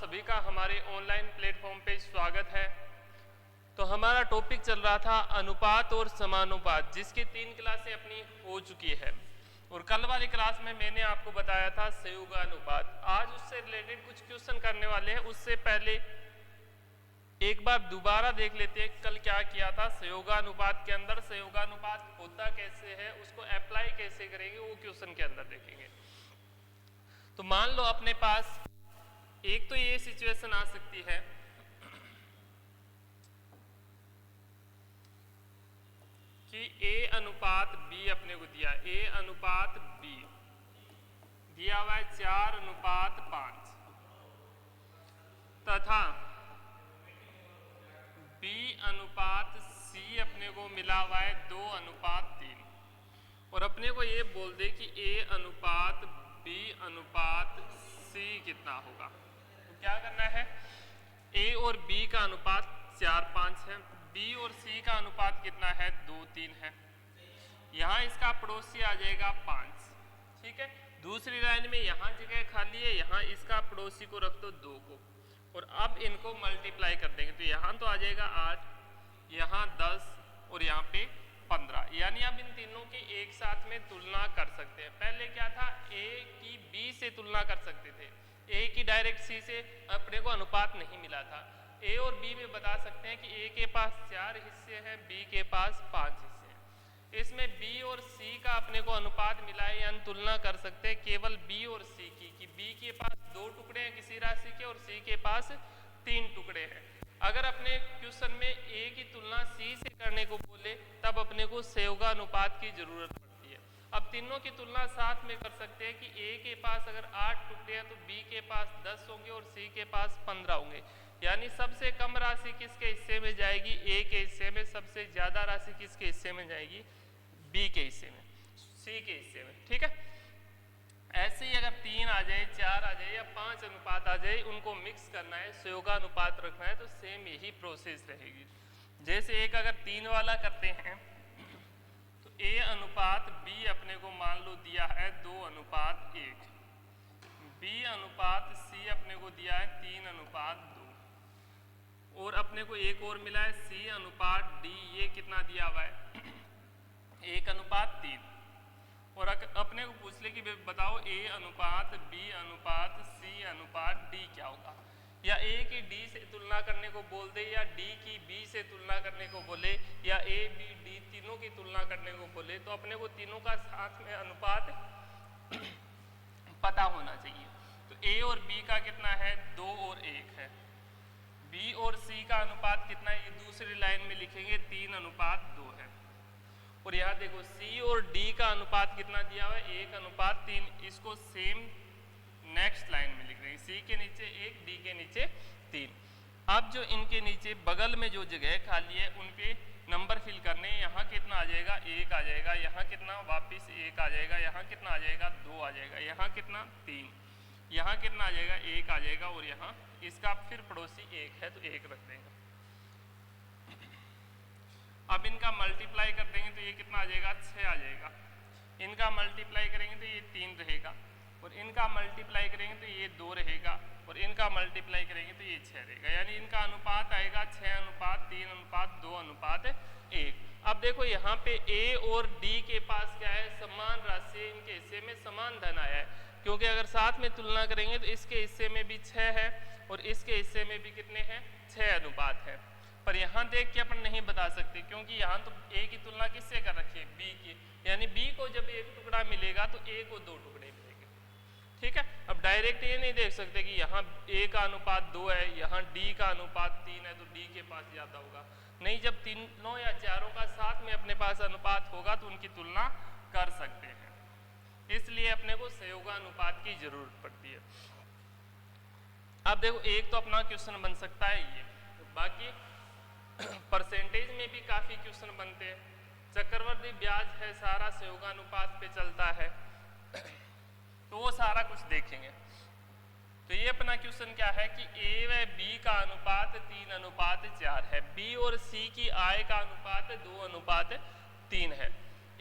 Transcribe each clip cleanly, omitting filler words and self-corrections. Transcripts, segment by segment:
सभी का हमारे ऑनलाइन प्लेटफॉर्म पे स्वागत है। तो हमारा टॉपिक चल रहा था अनुपात और समानुपात, जिसकी 3 क्लासें अपनी हो चुकी है और कल वाली क्लास में मैंने आपको बताया था संयुगानुपात। आज उससे रिलेटेड कुछ क्वेश्चन करने वाले हैं। उससे पहले एक बार दोबारा देख लेते हैं कल क्या किया था संयोगानुपात के अंदर। संयोगानुपात होता कैसे है, उसको अप्लाई कैसे करेंगे, वो क्वेश्चन के अंदर देखेंगे। तो मान लो अपने पास एक तो ये सिचुएशन आ सकती है कि A अनुपात B अपने को दिया, A अनुपात B दिया हुआ है 4 अनुपात 5 तथा B अनुपात C अपने को मिला हुआ है 2 अनुपात 3 और अपने को ये बोल दे कि A अनुपात B अनुपात C कितना होगा। तो क्या करना है, A और B का अनुपात 4-5 है, B और C का अनुपात कितना है 2-3 है। यहाँ इसका पड़ोसी आ जाएगा 5, ठीक है। दूसरी लाइन में यहाँ जगह खाली है, यहाँ इसका पड़ोसी को रख दो 2 को और अब इनको मल्टीप्लाई कर देंगे तो यहाँ तो आ जाएगा 8, यहाँ 10 और यहाँ पे 15। यानी अब इन तीनों की एक साथ में तुलना कर सकते हैं। पहले क्या था, A की B से तुलना कर सकते थे, A की डायरेक्ट C से अपने को अनुपात नहीं मिला था। A और B में बता सकते हैं कि A के पास 4 हिस्से हैं, B के पास 5 हिस्से हैं। इसमें B और C का अपने को अनुपात मिला है, यानी तुलना कर सकते हैं केवल B और C की, कि B के पास 2 टुकड़े हैं किसी राशि के और C के पास 3 टुकड़े हैं। अगर अपने क्वेश्चन में A की तुलना C से करने को बोले तब अपने को संयोगानुपात की जरूरत पड़ती है। अब तीनों की तुलना साथ में कर सकते हैं कि A के पास अगर 8 टुकड़े हैं तो B के पास 10 होंगे और C के पास 15 होंगे। यानी सबसे कम राशि किसके हिस्से में जाएगी, A के हिस्से में। सबसे ज्यादा राशि किसके हिस्से में जाएगी, B के हिस्से में, C के हिस्से में, ठीक है। ऐसे ही अगर 3 आ जाए, 4 आ जाए या 5 अनुपात आ जाए, उनको मिक्स करना है, संयोगानुपात रखना है, तो सेम यही प्रोसेस रहेगी। जैसे एक अगर 3 वाला करते हैं तो A अनुपात B अपने को मान लो दिया है 2 अनुपात 1, B अनुपात C अपने को दिया है 3 अनुपात 2 और अपने को एक और मिला है C अनुपात D, ये कितना दिया हुआ है 1 अनुपात 3। और अपने को पूछ ले कि बताओ A अनुपात B अनुपात C अनुपात D क्या होगा, या A की D से तुलना करने को बोल दे या D की B से तुलना करने को बोले या A B D तीनों की तुलना करने को बोले, तो अपने को तीनों का साथ में अनुपात पता होना चाहिए। तो A और B का कितना है 2 और 1 है, B और C का अनुपात कितना है, ये दूसरी लाइन में लिखेंगे 3 अनुपात 2 है। और यहाँ देखो C और D का अनुपात कितना दिया हुआ है 1 अनुपात 3, इसको सेम नेक्स्ट लाइन में लिख रहे हैं, C के नीचे 1, D के नीचे 3। अब जो इनके नीचे बगल में जो जगह खाली है उन पे नंबर फिल करने, यहाँ कितना आ जाएगा 1 आ जाएगा, यहाँ कितना वापिस 1 आ जाएगा, यहाँ कितना आ जाएगा 2 आ जाएगा, यहाँ कितना 3, यहाँ कितना आ जाएगा 1 आ जाएगा और यहाँ इसका फिर पड़ोसी 1 है तो 1 रख देंगे। अब इनका मल्टीप्लाई कर देंगे तो ये कितना आ जाएगा 6 आ जाएगा, इनका मल्टीप्लाई करेंगे तो ये 3 रहेगा और इनका मल्टीप्लाई करेंगे तो ये 2 रहेगा और इनका मल्टीप्लाई करेंगे तो ये 6 रहेगा। यानी इनका अनुपात आएगा 6 अनुपात 3 अनुपात 2 अनुपात 1। अब देखो यहाँ पे A और D के पास क्या है, समान राशि, इनके हिस्से में समान धन आया है, क्योंकि अगर साथ में तुलना करेंगे तो इसके हिस्से में भी 6 है और इसके हिस्से में भी कितने हैं 6 अनुपात है। पर यहाँ देख के अपन नहीं बता सकते क्योंकि यहाँ तो A की तुलना किससे कर रखी है, B की, यानी B को जब 1 टुकड़ा मिलेगा तो A को 2 टुकड़े मिलेंगे, ठीक है। अब डायरेक्ट ये नहीं देख सकते कि यहाँ A का अनुपात 2 है, यहाँ D का अनुपात 3 है तो D के पास ज्यादा होगा, नहीं। जब तीनों या चारों का साथ में अपने पास अनुपात होगा तो उनकी तुलना कर सकते हैं, इसलिए अपने को संयोगानुपात की जरूरत पड़ती है। अब देखो एक तो अपना क्वेश्चन बन सकता है ये, बाकी परसेंटेज में भी काफी क्वेश्चन बनते हैं। चक्रवर्ती ब्याज है, सारा संयोगानुपात पे चलता है तो वो सारा कुछ देखेंगे। तो ये अपना क्वेश्चन क्या है कि A व B का अनुपात 3 अनुपात 4 है, B और C की आय का अनुपात 2 अनुपात 3 है।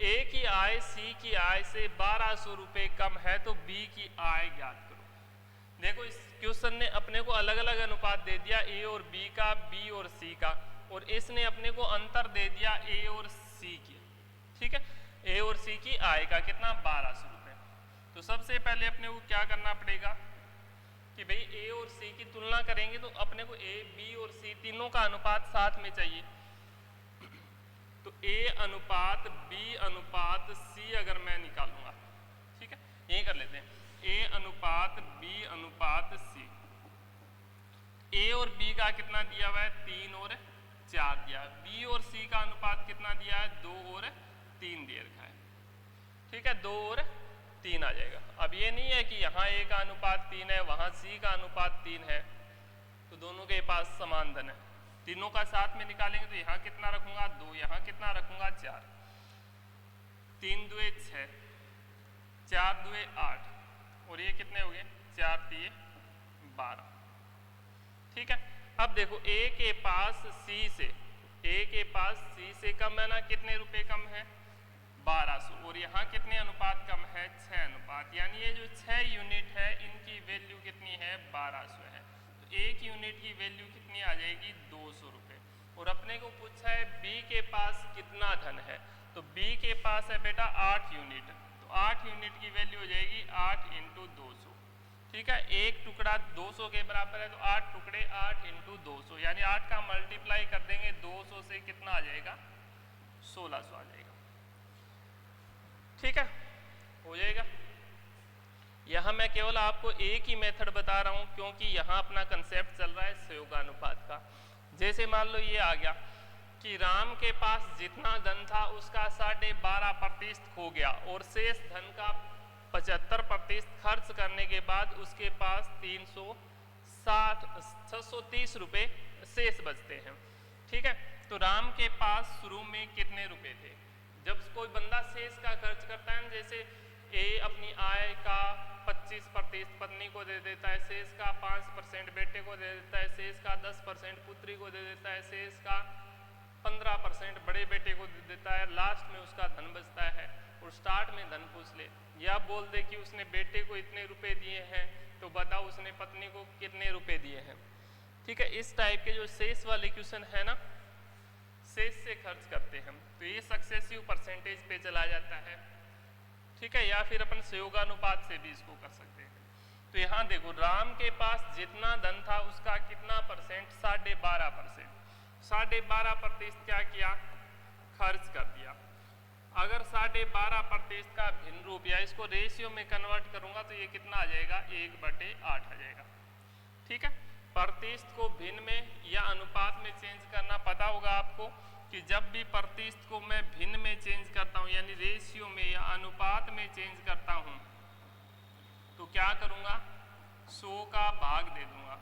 A की आय C की आय से 1200 रुपये कम है तो B की आय ज्ञात करो। देखो इस क्वेश्चन ने अपने को अलग अलग अनुपात दे दिया ए और बी का, बी और सी का, और इसने अपने को अंतर दे दिया ए और सी की, ठीक है, ए और सी की आय का कितना 1200 रुपये। तो सबसे पहले अपने को क्या करना पड़ेगा कि भाई ए और सी की तुलना करेंगे तो अपने को ए, बी और सी तीनों का अनुपात साथ में चाहिए। तो ए अनुपात बी अनुपात सी अगर मैं निकालूंगा, ठीक है, यही कर लेते हैं, ए अनुपात बी अनुपात सी, ए और बी का कितना दिया हुआ है 3 और 4 दिया है, बी और सी का अनुपात कितना दिया है 2 और 3 दे रखा है, ठीक है, 2 और 3 आ जाएगा। अब ये नहीं है कि यहाँ ए का अनुपात 3 है, वहाँ सी का अनुपात 3 है, तो दोनों के पास समान धन है, तीनों का साथ में निकालेंगे तो यहाँ कितना रखूंगा 2, यहाँ कितना रखूंगा 4, 3 दुए 6, 4 दुए 8, और ये कितने हो गए 4 तिये 12, ठीक है। अब देखो ए के पास सी से, ए के पास सी से कम है ना, कितने रुपए कम है 1200, और यहाँ कितने अनुपात कम है 6 अनुपात, यानी ये जो 6 यूनिट है इनकी वैल्यू कितनी है 1200 है, तो एक यूनिट की वैल्यू कितनी आ जाएगी 200 रुपये। और अपने को पूछा है बी के पास कितना धन है, तो बी के पास है बेटा 8 यूनिट, तो 8 यूनिट की वैल्यू हो जाएगी 8 × 200, ठीक है, एक टुकड़ा 200 के बराबर है, तो 8 टुकड़े 8 × 200, यानी 8 का मल्टीप्लाई कर देंगे 200 से, कितना आ जाएगा 1600 आ जाएगा, ठीक है, हो जाएगा। यहाँ मैं केवल आपको एक ही मेथड बता रहा हूँ क्योंकि यहाँ अपना कंसेप्ट चल रहा है सहयोगानुपात का। जैसे मान लो ये आ गया कि राम के पास जितना धन था उसका 12.5% खो गया और शेष धन का 75% खर्च करने के बाद उसके पास 630 रुपये शेष बचते हैं, ठीक है। तो राम के पास शुरू में कितने रुपए थे, जब कोई बंदा शेष का खर्च करता है, जैसे ए अपनी आय का 25% पत्नी को दे देता है, शेष का 5% बेटे को दे देता है, शेष का 10% पुत्री को दे देता है, शेष का 15% बड़े बेटे को दे देता है, लास्ट में उसका धन बचता है। और स्टार्ट में धन पूछ ले या बोल दे कि उसने बेटे को इतने रुपए दिए हैं, तो बताओ उसने पत्नी को कितने रुपए दिए हैं, ठीक है। इस टाइप के जो शेष वाले क्वेश्चन है ना, शेष से खर्च करते हैं, तो ये सक्सेसिव परसेंटेज पे चला जाता है, ठीक है, या फिर अपन सहयोगानुपात से भी इसको कर सकते हैं। तो यहाँ देखो राम के पास जितना धन था उसका कितना परसेंट 12.5%, 12.5% क्या किया खर्च कर दिया। अगर 12.5% का भिन्न रूप या इसको रेशियो में कन्वर्ट करूंगा तो ये कितना आ जाएगा 1/8 आ जाएगा, ठीक है। प्रतिशत को भिन्न में या अनुपात में चेंज करना पता होगा आपको कि जब भी प्रतिशत को मैं भिन्न में चेंज करता हूं यानी रेशियो में या अनुपात में चेंज करता हूं तो क्या करूंगा 100 का भाग दे दूंगा,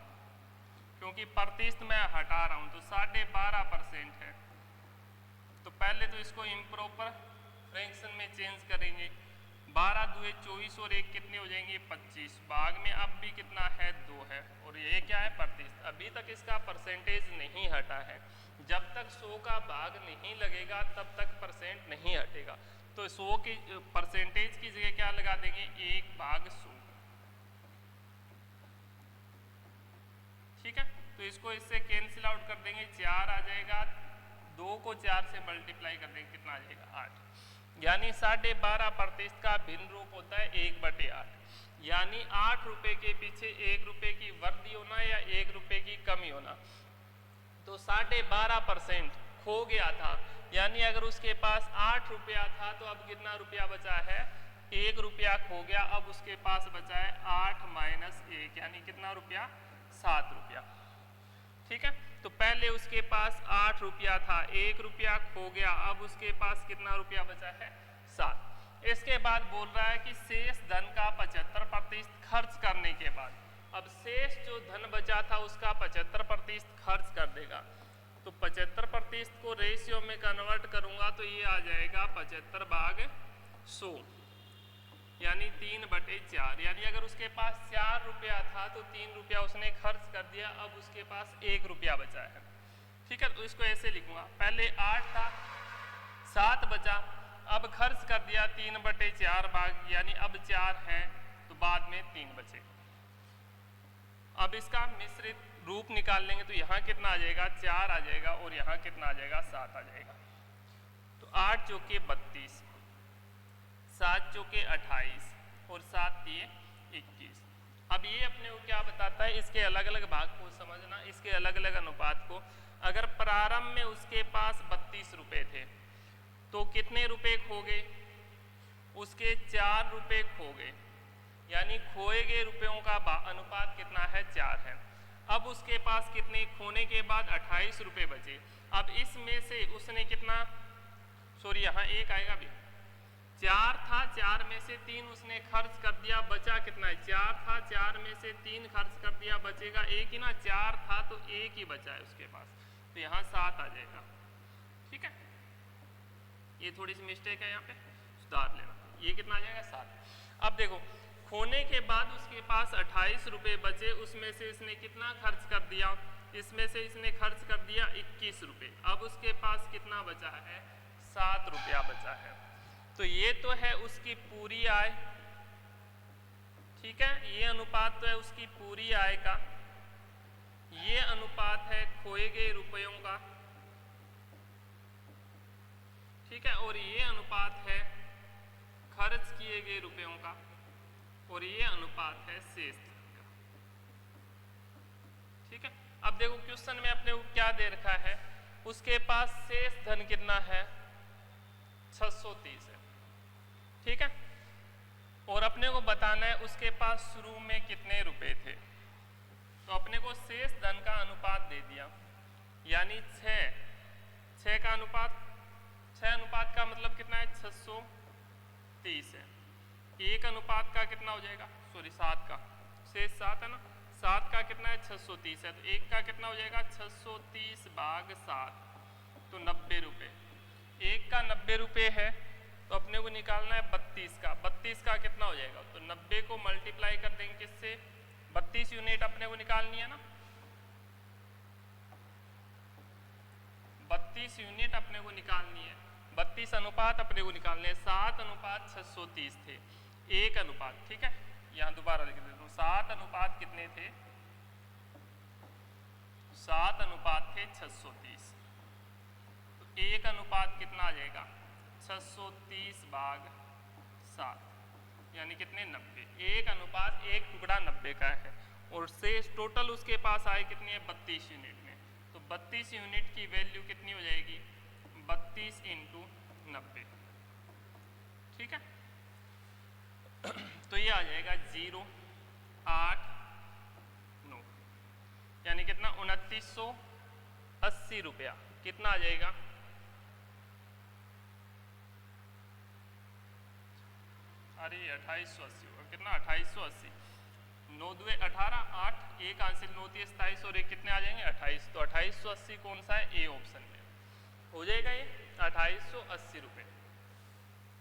क्योंकि प्रतिशत मैं हटा रहा हूं तो 12.5% है, तो पहले तो इसको इम्प्रॉपर फ्रैक्शन में चेंज करेंगे, 12 दुए 24 और 1 कितने हो जाएंगे 25, भाग में अब भी कितना है 2 है, और ये क्या है प्रतिशत। अभी तक इसका परसेंटेज नहीं हटा है, जब तक 100 का भाग नहीं लगेगा तब तक परसेंट नहीं हटेगा। तो 100 की परसेंटेज की जगह क्या लगा देंगे 1/100, ठीक है। तो इसको इससे कैंसिल आउट कर देंगे, 4 आ जाएगा, 2 को 4 से मल्टीप्लाई कर देंगे, कितना आ जाएगा 8, यानी 12.5% का भिन्न रूप होता है 1/8, यानी 8 रुपए के पीछे 1 रुपए की वृद्धि होना या 1 रुपए की कमी होना। तो 12.5% खो गया था, यानी अगर उसके पास 8 रुपया था तो अब कितना रुपया बचा है 1 रुपया खो गया, अब उसके पास बचा है 8 - 1 यानी कितना रुपया 7 रुपया, ठीक है। तो पहले उसके पास 8 रुपया था, 1 रुपया खो गया, अब उसके पास कितना रुपया बचा है 7। इसके बाद बोल रहा है कि शेष धन का 75% खर्च करने के बाद, अब शेष जो धन बचा था उसका 75% खर्च कर देगा, तो 75% को रेशियो में कन्वर्ट करूंगा तो ये आ जाएगा 75/100 यानी 3/4, यानी अगर उसके पास 4 रुपया था तो 3 रुपया उसने खर्च कर दिया, अब उसके पास 1 रुपया बचा है, ठीक है। तो इसको ऐसे लिखूंगा, पहले 8 था 7 बचा, अब खर्च कर दिया 3/4 भाग, यानी अब 4 है तो बाद में 3 बचे। इसका मिश्रित रूप निकाल लेंगे तो यहाँ कितना आ जाएगा 4 आ जाएगा और यहाँ कितना आ जाएगा 7 आ जाएगा। तो 8 चौके 32, 7 चौके 28 और 7 दिए 21। अब ये अपने को क्या बताता है, इसके अलग अलग भाग को समझना, इसके अलग अलग अनुपात को। अगर प्रारंभ में उसके पास 32 रुपए थे तो कितने रुपए खो गए, उसके 4 रुपए खो गए, यानी खोए गए रुपयों का अनुपात कितना है 4 है। अब उसके पास कितने खोने के बाद 28 रुपए बचे। अब इसमें से उसने कितना, सॉरी यहाँ 1 आएगा भी, 4 था, 4 में से 3 उसने खर्च कर दिया, बचा कितना है 4 था, 4 में से 3 खर्च कर दिया, बचेगा 1 ही ना, 4 था तो 1 ही बचा है उसके पास, तो यहाँ 7 आ जाएगा। ठीक है, ये थोड़ी सी मिस्टेक है, यहाँ पे सुधार लेना। ये कितना आ जाएगा 7। अब देखो खोने के बाद उसके पास 28 रुपए बचे, उसमें से इसने कितना खर्च कर दिया, इसमें से इसने खर्च कर दिया 21 रुपए। अब उसके पास कितना बचा है 7 रुपया बचा है। तो ये तो है उसकी पूरी आय, ठीक है, ये अनुपात तो है उसकी पूरी आय का, ये अनुपात है खोए गए रुपयों का, ठीक है, और ये अनुपात है खर्च किए गए रुपयों का, और ये अनुपात है शेष धन का। ठीक है, अब देखो क्वेश्चन में अपने को क्या दे रखा है, उसके पास शेष धन कितना है 630 है। ठीक है, और अपने को बताना है उसके पास शुरू में कितने रुपए थे। तो अपने को शेष धन का अनुपात दे दिया, यानी 6 का अनुपात, 6 अनुपात का मतलब कितना है 630 है। 1 अनुपात का कितना हो जाएगा, सॉरी 7 का, शेष 7 है ना, 7 का कितना है 630 है, तो 1 का कितना हो जाएगा 630 भाग 7, तो 90 रुपये। 1 का 90 रुपये है तो अपने को निकालना है 32 का, 32 का कितना हो जाएगा, तो 90 को मल्टीप्लाई कर देंगे किससे, 32 यूनिट अपने को निकालनी है ना, 32 यूनिट अपने को निकालनी है, 32 अनुपात अपने को निकालने हैं। 7 अनुपात 630 थे, 1 अनुपात, ठीक है, यहाँ दोबारा लिख देता हूँ, 7 अनुपात कितने थे, 7 अनुपात थे 630, तो 1 अनुपात कितना आ जाएगा 630 भाग 7, यानी कितने 90। 1 अनुपात 1 टुकड़ा 90 का है, और शेष टोटल उसके पास आए कितनी है 32 यूनिट में, तो 32 यूनिट की वैल्यू कितनी हो जाएगी 32 इंटू 90। ठीक है, तो ये आ जाएगा 0, 8, 9, यानी कितना 2980 रुपया, कितना आ जाएगा, अरे 2880 होगा, कितना 2880, 9 दुए 18, 8, 1 आंसर 9 3 27 और 1 कितने आ जाएंगे 28, तो 2880 कौन सा है, ए ऑप्शन में हो जाएगा, ये 2880 रुपये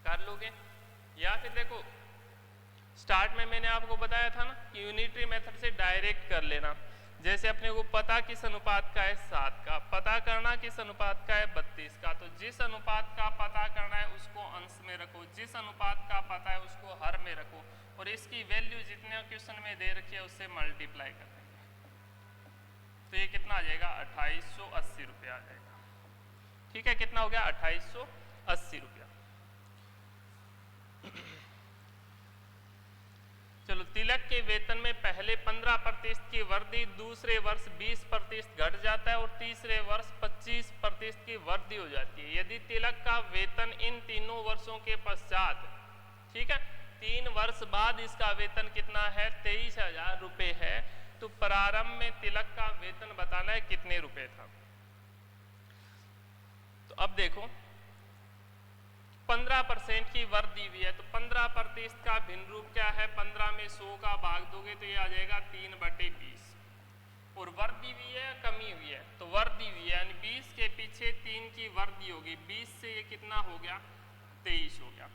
कर लोगे। या फिर देखो स्टार्ट में मैंने आपको बताया था ना कि यूनिटरी मेथड से डायरेक्ट कर लेना, जैसे अपने को पता किस अनुपात का है 7 का, पता करना किस अनुपात का है 32 का, तो जिस अनुपात का पता करना है उसको अंश में रखो, जिस अनुपात का पता है उसको हर में रखो, और इसकी वैल्यू जितने क्वेश्चन में दे रखी है उससे मल्टीप्लाई कर देंगे, तो ये कितना आ जाएगा 2880 रुपया आ जाएगा। ठीक है, कितना हो गया 2880 रुपया। चलो, तिलक के वेतन में पहले 15% की वृद्धि, दूसरे वर्ष 20% घट जाता है और तीसरे वर्ष 25% की वृद्धि हो जाती है। यदि तिलक का वेतन इन तीनों वर्षों के पश्चात, ठीक है, 3 वर्ष बाद इसका वेतन कितना है 23,000 रुपये है, तो प्रारंभ में तिलक का वेतन बताना है कितने रुपए था। तो अब देखो 15% की वृद्धि हुई है, तो 15% का भिन्न रूप क्या है, 15 में 100 का भाग दोगे तो ये आ जाएगा 3/20, और वृद्धि हुई है कमी हुई है, तो वृद्धि हुई है, यानी 20 के पीछे 3 की वृद्धि होगी, 20 से ये कितना हो गया 23 हो गया।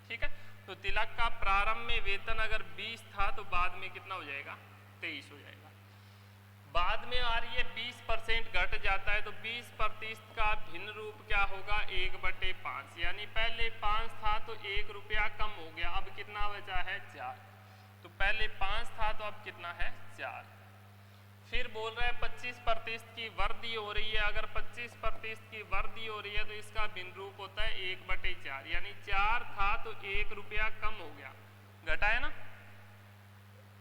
ठीक है, तो तिलक का प्रारंभ में वेतन अगर 20 था तो बाद में कितना हो जाएगा 23 हो जाएगा। बाद में आ रही है 20% घट जाता है, तो 20% का भिन्न रूप क्या होगा 1/5, यानी पहले 5 था तो 1 रुपया कम हो गया, अब कितना बचा है 4, तो पहले 5 था तो अब कितना है 4, फिर बोल रहा है 25% की वृद्धि हो रही है। अगर 25% की वृद्धि हो रही है तो इसका भिन्न रूप होता है 1/4, यानी 4 था तो 1 रुपया कम हो गया, घटा है ना,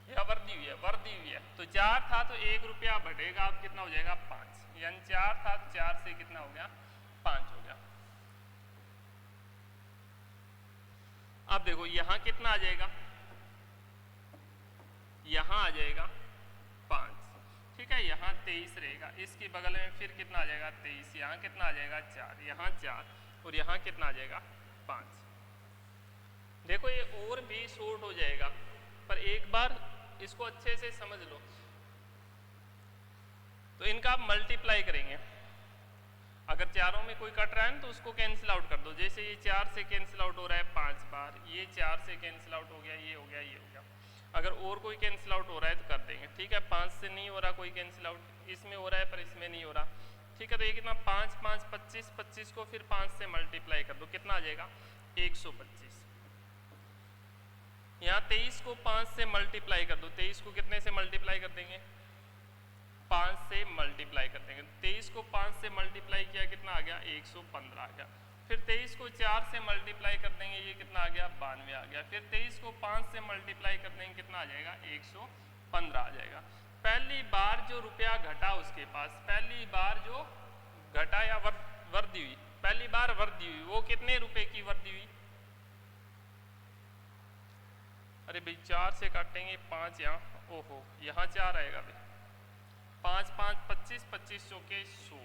या वृद्धि हुई है, वृद्धि हुई है। तो 4 था तो 1 रुपया बढ़ेगा, अब कितना हो जाएगा 5, यानी 4 था तो 4 से कितना हो गया 5 हो गया। अब देखो यहां कितना आ जाएगा, यहां आ जाएगा 5, ठीक है, यहाँ 23 रहेगा, इसके बगल में फिर कितना आ जाएगा 23, यहाँ कितना आ जाएगा 4, यहाँ 4 और यहाँ कितना आ जाएगा 5। देखो ये और भी शॉर्ट हो जाएगा, पर एक बार इसको अच्छे से समझ लो। तो इनका आप मल्टीप्लाई करेंगे, अगर चारों में कोई कट रहा है तो उसको कैंसिल आउट कर दो। जैसे ये 4 से कैंसिल आउट हो रहा है 5 बार, ये 4 से कैंसिल आउट हो गया, ये हो गया, ये हो गया। अगर और कोई कैंसिल आउट हो रहा है तो कर देंगे, ठीक है। 5 से नहीं हो रहा कोई कैंसिल आउट, इसमें हो रहा है पर इसमें नहीं हो रहा, ठीक है। तो ये कितना 5 5 25, 25 को फिर 5 से मल्टीप्लाई कर दो, कितना आ जाएगा 125। यहाँ 23 को 5 से मल्टीप्लाई कर दो, 23 को कितने से मल्टीप्लाई कर देंगे 5 से मल्टीप्लाई कर देंगे। 23 को 5 से मल्टीप्लाई किया, कितना आ गया 115 आ गया। फिर 23 को 4 से मल्टीप्लाई कर देंगे, ये कितना आ गया 92 आ गया। फिर 23 को 5 से मल्टीप्लाई कर देंगे, कितना आ जाएगा 115 आ जाएगा। पहली बार जो रुपया घटा उसके पास, पहली बार जो घटा या वृद्धि हुई, पहली बार वृद्धि हुई, वो कितने रुपए की वृद्धि हुई, अरे भाई 4 से काटेंगे 5, यहाँ ओहो यहाँ 4 आएगा भाई, 5 5 25, 25 चौके 100,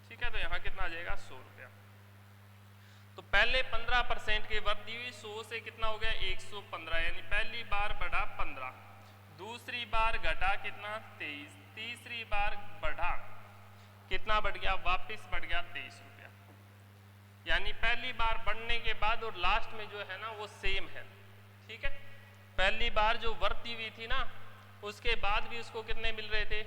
ठीक है। तो यहाँ कितना आ जाएगा 100 रुपया। तो पहले 15% की वृद्धि हुई, 100 से कितना हो गया 115, यानी पहली बार बढ़ा 15, दूसरी बार घटा कितना 23, तीसरी बार बढ़ा कितना बढ़ गया, वापस बढ़ गया 23 रुपया। यानी पहली बार बढ़ने के बाद और लास्ट में जो है ना वो सेम है, ठीक है। पहली बार जो वृद्धि हुई थी ना उसके बाद भी उसको कितने मिल रहे थे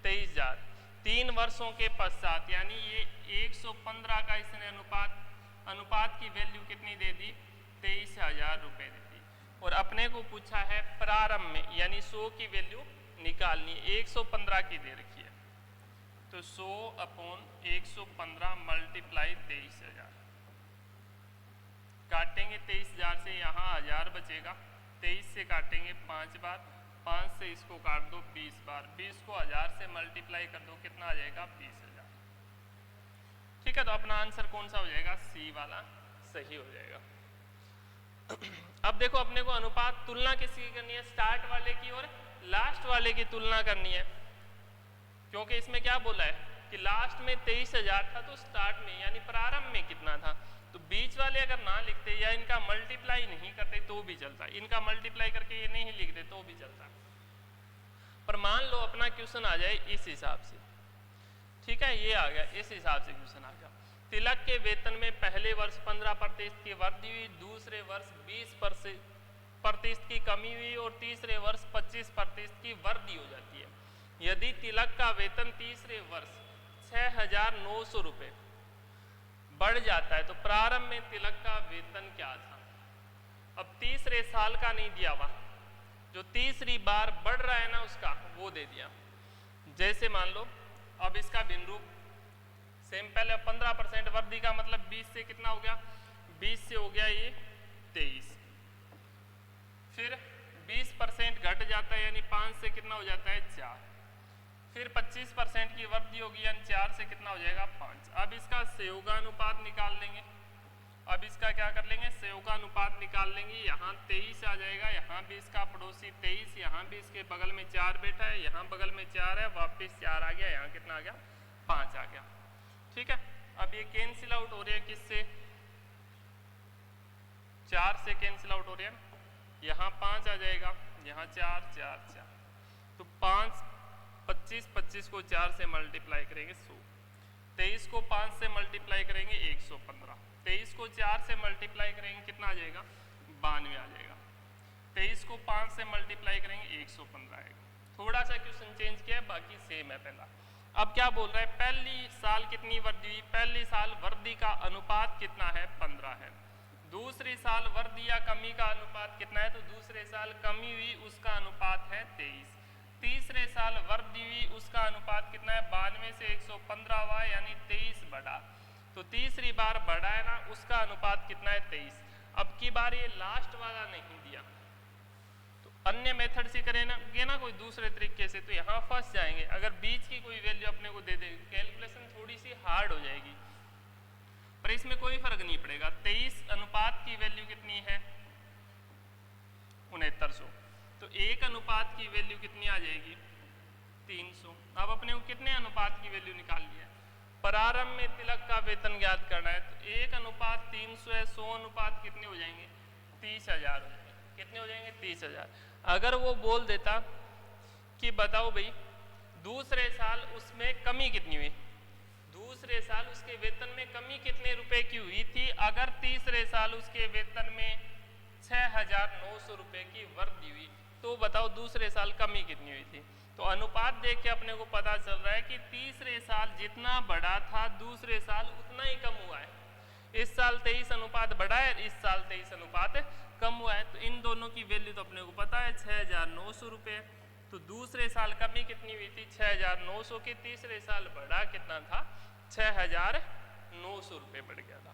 23,000, 3 वर्षों के पश्चात, यानी ये 115 का इसने अनुपात की वैल्यू कितनी दे दी 23,000 रुपये दे दी। और अपने को पूछा है प्रारंभ में, यानी 100 की वैल्यू निकालनी, 115 की दे रखी है, तो 100/115 मल्टीप्लाई 23,000, काटेंगे 23,000 से, यहाँ 1000 बचेगा, 23 से काटेंगे 5 बार, 5 से इसको काट दो 20 बार, 20 को 1000 से मल्टीप्लाई कर दो, कितना आ जाएगा 20,000, ठीक है। तो अपना आंसर कौन सा हो जाएगा, सी वाला सही हो जाएगा। अब देखो अपने को अनुपात तुलना किसकी करनी है, स्टार्ट वाले की और लास्ट वाले की तुलना करनी है, क्योंकि इसमें क्या बोला है कि लास्ट में 23,000 था तो स्टार्ट में यानी प्रारंभ में कितना था। तो बीच वाले अगर ना लिखते या इनका मल्टीप्लाई नहीं करते तो भी चलता, इनका मल्टीप्लाई करके ये नहीं लिखते तो भी चलता। पर मान लो अपना क्वेश्चन आ जाए इस हिसाब से, ठीक है, ये आ गया, इस हिसाब से क्वेश्चन आ गया। तिलक के वेतन में पहले वर्ष 15% की वृद्धि हुई, दूसरे वर्ष 20% की कमी हुई और तीसरे वर्ष 25% की वृद्धि हो जाती है। यदि तिलक का वेतन तीसरे वर्ष 6,900 रुपये बढ़ जाता है तो प्रारंभ में तिलक का वेतन क्या था। अब तीसरे साल का नहीं दिया हुआ, जो तीसरी बार बढ़ रहा है ना उसका वो दे दिया। जैसे मान लो अब इसका भिन्न रूप सेम, पहले 15% वृद्धि का मतलब 20 से कितना हो गया, 20 से हो गया ये 23, फिर 20% घट जाता है यानी 5 से कितना हो जाता है 4, फिर 25% की वृद्धि होगी यानी 4 से कितना हो जाएगा 5। अब इसका सहयोगानुपात निकाल लेंगे, अब इसका क्या कर लेंगे सहयोगानुपात निकाल लेंगे। यहाँ 23 आ जाएगा, यहाँ भी इसका पड़ोसी 23, यहाँ भी इसके बगल में 4 बैठा है, यहाँ बगल में 4 है, वापस 4 आ गया, यहाँ कितना आ गया 5 आ गया, ठीक है। अब ये कैंसिल आउट हो रहे हैं किससे, 4 से कैंसिल आउट हो रहे हैं, यहाँ 5 आ जाएगा, यहाँ 4 4 4, तो 5 25 25 को 4 से मल्टीप्लाई करेंगे 100, 23 को 5 से मल्टीप्लाई करेंगे 115, 23 को 4 से मल्टीप्लाई करेंगे कितना आ जाएगा 92 आ जाएगा, 23 को 5 से मल्टीप्लाई करेंगे 115 आएगा। थोड़ा सा क्वेश्चन चेंज किया है, बाकी सेम है पहला। अब क्या बोल रहा है, पहली साल कितनी वृद्धि हुई, पहली साल वृद्धि का अनुपात कितना है 15 है, दूसरे साल वृद्धि या कमी का अनुपात कितना है, तो दूसरे साल कमी हुई उसका अनुपात है 23। तीसरे साल वृद्धि हुई उसका अनुपात कितना है, 92 से 115 हुआ, यानी 23 बढ़ा। तो तीसरी बार बढ़ा है ना, उसका अनुपात कितना है 23। अब की बार ये लास्ट वाला नहीं दिया, तो अन्य मेथड से करें ना ये ना कोई दूसरे तरीके से, तो यहाँ फंस जाएंगे। अगर बीच की कोई वैल्यू अपने को दे दे, कैलकुलेशन थोड़ी सी हार्ड हो जाएगी, पर इसमें कोई फर्क नहीं पड़ेगा। 23 अनुपात की वैल्यू कितनी है 6900, तो 1 अनुपात की वैल्यू कितनी आ जाएगी 300। अब अपने को कितने अनुपात की वैल्यू निकाल लिया है, प्रारंभ में तिलक का वेतन ज्ञात करना है, तो 1 अनुपात 300 है, 100 अनुपात कितने हो जाएंगे 30,000 हो जाएंगे। कितने हो जाएंगे 30,000। अगर वो बोल देता कि बताओ भाई दूसरे साल उसमें कमी कितनी हुई, दूसरे साल उसके वेतन में कमी कितने रुपए की हुई थी, अगर तीसरे साल उसके वेतन में 6,900 रुपए की वृद्धि हुई, तो बताओ दूसरे साल कमी कितनी हुई थी। तो अनुपात देख के अपने को पता चल रहा है कि तीसरे साल जितना बढ़ा था दूसरे साल उतना ही कम हुआ है। इस साल 23 अनुपात बढ़ा है, इस साल 23 अनुपात कम हुआ है। तो इन दोनों की वैल्यू तो अपने को पता है 6,900 रुपये। तो दूसरे साल कमी कितनी हुई थी 6,900 की, तीसरे साल बढ़ा कितना था 6,900 रुपये बढ़ गया था।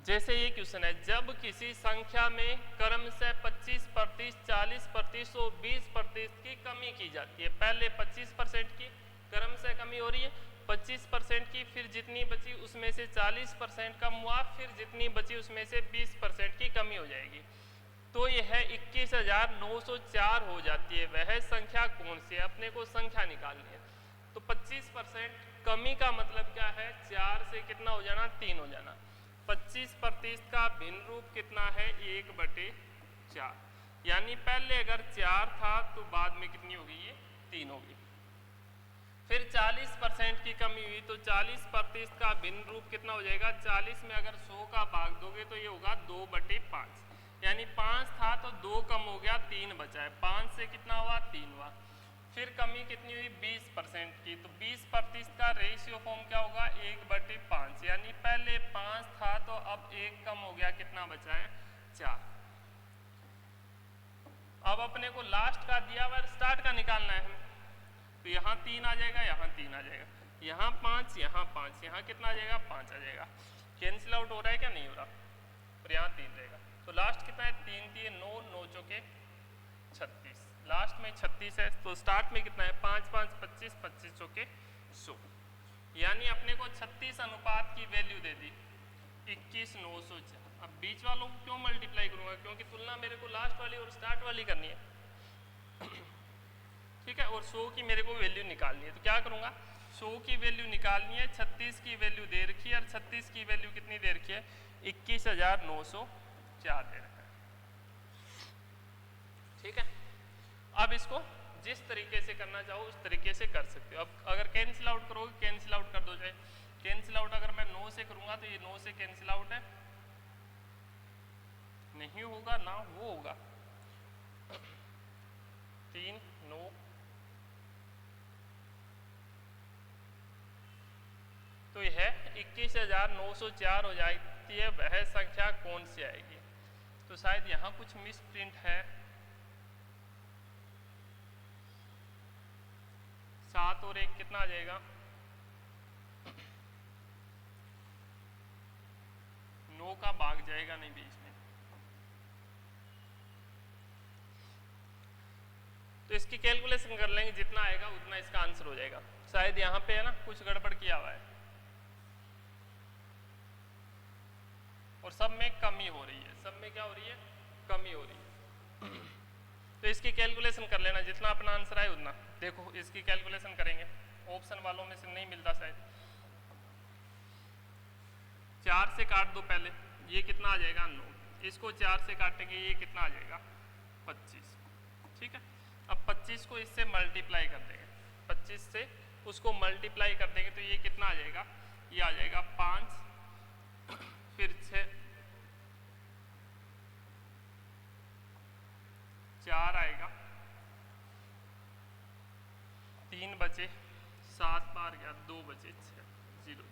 जैसे ये क्वेश्चन है, जब किसी संख्या में क्रमशः 25%, 40% और 20% की कमी की जाती है, पहले 25% की क्रमशः कमी हो रही है, 25% की, फिर जितनी बची उसमें से 40% कम हुआ, फिर जितनी बची उसमें से 20% की कमी हो जाएगी, तो यह 21,904 हो जाती है। वह संख्या कौन सी है, अपने को संख्या निकालनी है। तो 25% कमी का मतलब क्या है, 4 से कितना हो जाना 3 हो जाना। 25% का भिन्न रूप कितना है 1/4, यानी पहले अगर 4 था तो बाद में कितनी होगी ये 3 होगी। फिर 40% की कमी हुई तो 40% का भिन्न रूप कितना हो जाएगा, 40 में अगर 100 का भाग दोगे तो ये होगा 2/5, यानी 5 था तो 2 कम हो गया 3 बचा है, 5 से कितना हुआ 3 हुआ। फिर कमी कितनी हुई 20% की, तो 20% का रेशियो फॉर्म क्या होगा 1/5, यानी पहले 5 था तो अब 1 कम हो गया, कितना बचा है 4। अब अपने को लास्ट का दिया हुआ स्टार्ट का निकालना है, तो यहाँ 3 आ जाएगा, यहाँ 3 आ जाएगा, यहाँ 5, यहाँ 5, यहाँ कितना आ जाएगा 5 आ जाएगा। कैंसिल आउट हो रहा है क्या, नहीं हो रहा, और यहाँ 3 रहेगा। तो लास्ट कितना है 3 3 9 9 चौके 36, लास्ट में 36 है, तो स्टार्ट में कितना है 5 5 25 25 चौके 100, यानी अपने को 36 अनुपात की वैल्यू दे दी 21,904। अब बीच वालों को क्यों मल्टीप्लाई करूंगा, क्योंकि तुलना मेरे को लास्ट वाली और स्टार्ट वाली करनी है, ठीक है, और 100 की मेरे को वैल्यू निकालनी है। तो क्या करूंगा, 100 की वैल्यू निकालनी है, 36 की वैल्यू दे रखी है, और 36 की वैल्यू कितनी दे रखी है 21,904 दे रखा है, ठीक है। अब इसको जिस तरीके से करना चाहो उस तरीके से कर सकते हो। अब अगर कैंसिल आउट करोगे कैंसिल आउट कर दो, चाहे कैंसिल आउट अगर मैं 9 से करूंगा तो ये 9 से कैंसिल आउट है, नहीं होगा ना, वो होगा 3 9, तो यह 21,904 हो जाती है। वह संख्या कौन सी आएगी, तो शायद यहाँ कुछ मिस प्रिंट है, 7 और 1 कितना आ जाएगा 9 का भाग जाएगा नहीं बीच में, तो इसकी कैलकुलेशन कर लेंगे, जितना आएगा उतना इसका आंसर हो जाएगा। शायद यहाँ पे है ना कुछ गड़बड़ किया हुआ है, और सब में कमी हो रही है, सब में क्या हो रही है कमी हो रही है। तो इसकी कैलकुलेशन कर लेना, जितना अपना आंसर आए उतना। देखो इसकी कैलकुलेशन करेंगे, ऑप्शन वालों में से नहीं मिलता शायद, 4 से काट दो पहले, ये कितना आ जाएगा 9, इसको 4 से काटेंगे ये कितना आ जाएगा 25, ठीक है। अब 25 को इससे मल्टीप्लाई कर देंगे, 25 से उसको मल्टीप्लाई कर देंगे तो ये कितना आ जाएगा, ये आ जाएगा 5, फिर 6, 4 आएगा, 3 बचे, 7 बार गया, 2 बचे 6 0,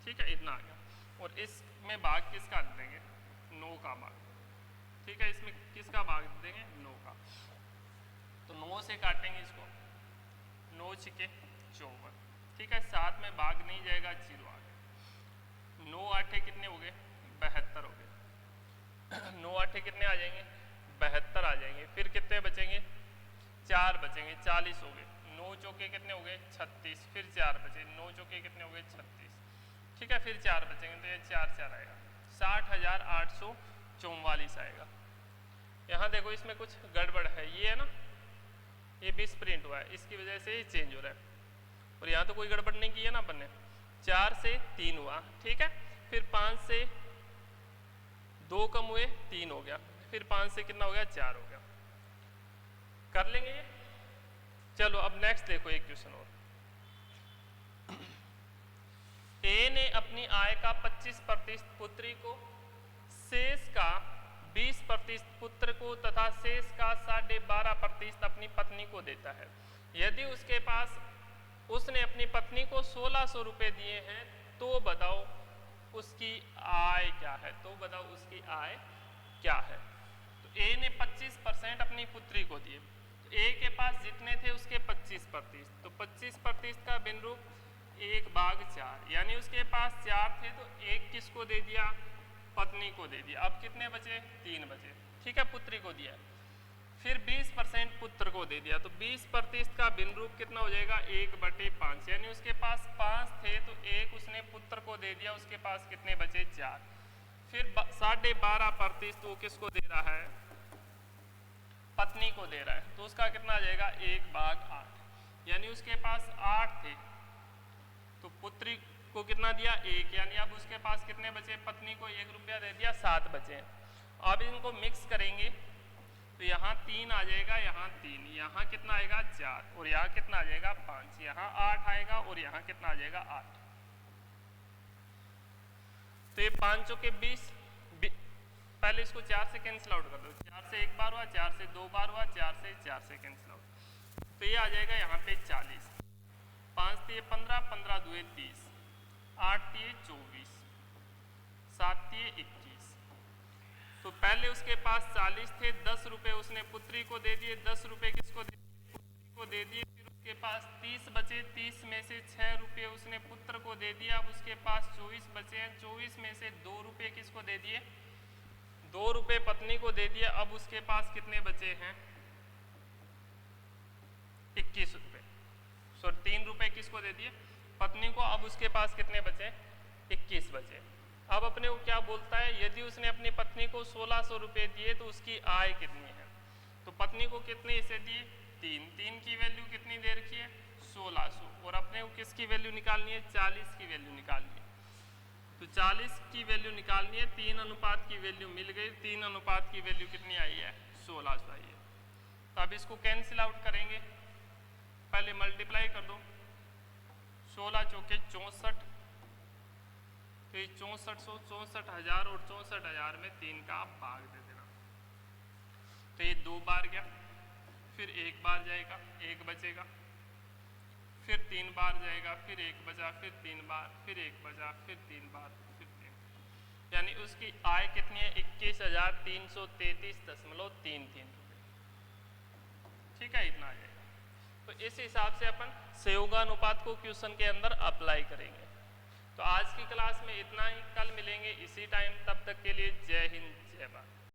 ठीक है, इतना आ गया। और इसमें भाग किसका देंगे, 9 का भाग, ठीक है। इसमें किसका भाग देंगे, 9 का। तो 9 से काटेंगे इसको, 9 छिके 54, ठीक है। 7 में भाग नहीं जाएगा, 0 आ गया। 9 आठे कितने हो गए, 72 हो गए। 9 आठे कितने आ जाएंगे, 72 आ जाएंगे। फिर कितने बचेंगे, 4 बचेंगे, 40 हो गए। 9 चौके कितने हो गए, 36, फिर 4 बचे, 9 चौके कितने हो गए, 36, ठीक है। फिर 4 बचेंगे, तो ये 4 4 आएगा, 60,844 आएगा। यहाँ देखो इसमें कुछ गड़बड़ है, ये है ना, ये मिस प्रिंट हुआ है, इसकी वजह से ये चेंज हो रहा है। और यहाँ तो कोई गड़बड़ नहीं की है ना अपन ने। 4 से 3 हुआ, ठीक है। फिर 5 से 2 कम हुए, 3 हो गया। फिर 5 से कितना हो गया, 4 हो गया। कर लेंगे ये। चलो अब नेक्स्ट देखो एक क्वेश्चन और। ए ने अपनी आय का 25% पुत्री को, शेष का 20% पुत्र को तथा शेष का 12.5% अपनी पत्नी को देता है। यदि उसके पास, उसने अपनी पत्नी को 1600 रुपए दिए हैं, तो बताओ उसकी आय क्या है। तो बताओ उसकी आय क्या है। तो ए ने 25% अपनी पुत्री को दिए, तो ए के पास जितने थे उसके 25%, तो 25% का भिन्न रूप 1/4, यानी उसके पास 4 थे तो 1 किसको दे दिया, पत्नी को दे दिया। अब कितने बचे, 3 बचे, ठीक है, पुत्री को दिया। फिर 20% पुत्र को दे दिया, तो 20% का भिन्न रूप कितना हो जाएगा, 1/5, यानी उसके पास 5 थे तो 1 उसने पुत्र को दे दिया, उसके पास कितने बचे, 4। फिर 12.5% वो किसको दे रहा है, पत्नी को दे रहा है, तो उसका कितना आ जाएगा, 1/8, यानी उसके पास 8 थे तो पुत्री को कितना दिया, 1, यानी अब उसके पास कितने बचे, पत्नी को 1 रुपया दे दिया, 7 बचे। अब इनको मिक्स करेंगे तो यहाँ 3 आ जाएगा, यहाँ 3, यहाँ कितना आएगा, 4, और यहाँ कितना आ जाएगा, 5, यहाँ 8 आएगा, और यहाँ कितना आ जाएगा, 8। तो ये 5 चौके 20, पहले इसको 4 से कैंसिल आउट कर दो, 4 से 1 बार हुआ, 4 से 2 बार हुआ, 4 से कैंसिल आउट, तो ये आ जाएगा यहाँ पे 40, 5 दिए 15, 15 दुए 30, 8 दिए 24, 7 दिए 21। तो पहले उसके पास 40 थे, 10 रुपए उसने पुत्री को दे दिए, 10 रुपए किसको दे दिए, पुत्री को दे दिए। फिर उसके पास 30 बचे, 30 में से 6 रुपये उसने पुत्र को दे दिया, अब उसके पास 24 बचे हैं, 24 में से 2 रुपये किसको दे दिए, 2 रुपये पत्नी को दे दिया। अब उसके पास कितने बचे हैं, 21 रुपये, सॉरी 3 रुपये किसको दे दिए, पत्नी को। अब उसके पास कितने बचे, 21 बचे। अब अपने को क्या बोलता है, यदि उसने अपनी पत्नी को 1600 रुपये दिए तो उसकी आय कितनी है। तो पत्नी को कितने हिस्से दिए, 3, 3 की वैल्यू कितनी दे रखी है, 1600, और अपने को किसकी वैल्यू निकालनी है, 40 की वैल्यू निकालनी है। तो 40 की वैल्यू निकालनी है, 3 अनुपात की वैल्यू मिल गई, 3 अनुपात की वैल्यू कितनी आई है, 1600 आई है। तो अब इसको कैंसिल आउट करेंगे, पहले मल्टीप्लाई कर दो, 16 चौके 64, तो ये 6400, 64,000 और 64,000 में 3 का भाग दे देना, तो ये 2 बार गया, फिर 1 बार जाएगा, 1 बचेगा, फिर 3 बार जाएगा, फिर 1 बचा, फिर 3 बार, फिर 1 बचा, फिर 3 बार, फिर 3, यानी उसकी आय कितनी है, 21,333.33 रुपये, ठीक है, इतना आ जाएगा। तो इस हिसाब से अपन सहयोगानुपात को क्वेश्चन के अंदर अप्लाई करेंगे। तो आज की क्लास में इतना ही, कल मिलेंगे इसी टाइम, तब तक के लिए जय हिंद जय भारत।